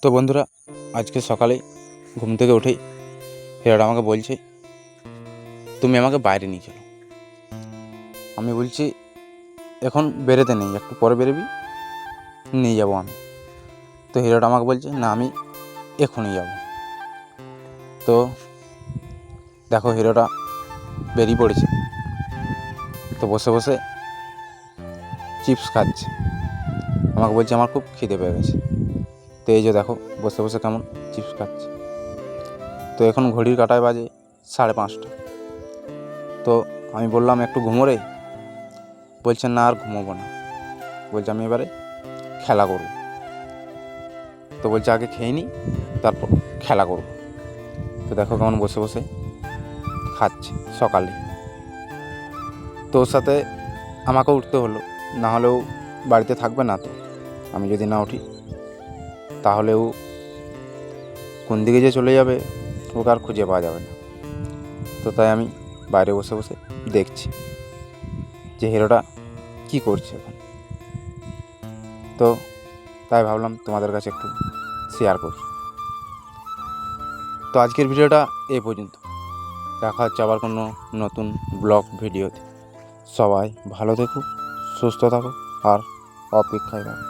তো বন্ধুরা, আজকে সকালে ঘুম থেকে উঠেই হিরাটা আমাকে বলছে, তুমি আমাকে বাইরে নিয়ে চলো। আমি বলছি, এখন বেরোতে নেই, একটু পরে বেরোবি, নিয়ে যাবো আমি। তো হিরাটা আমাকে বলছে, না আমি এখনই যাব। তো দেখো, হিরোটা বেরিয়ে পড়েছে। তো বসে বসে চিপস খাচ্ছে। আমাকে বলছে, আমার খুব খিদে পেয়ে গেছে। তো এই যে দেখো, বসে বসে কেমন চিপস খাচ্ছে। তো এখন ঘড়ির কাঁটায় বাজে 5:30। তো আমি বললাম, একটু ঘুমো রে। বলছে, না আর ঘুমোবো না, বলছে আমি এবারে খেলা করব। তো বলছে, আগে খেয়ে নিই, তারপর খেলা করব। তো দেখো কেমন বসে বসে খাচ্ছে সকালে। তো ওর সাথে আমাকে উঠতে হলো, না হলেও বাড়িতে থাকবে না। তো আমি যদি না উঠি তাহলেও কোন দিকে যে চলে যাবে ওকে আর খুঁজে পাওয়া যাবে না। তো তাই আমি বাইরে বসে বসে দেখছি যে হিরোটা কি করছে এখন। তো তাই ভাবলাম তোমাদের কাছে একটু শেয়ার করি। তো আজকের ভিডিওটা এই পর্যন্ত। দেখা হচ্ছে আবার কোনো নতুন ব্লগ ভিডিওতে। সবাই ভালো থেকো, সুস্থ থাকো আর অপেক্ষায় থাকো।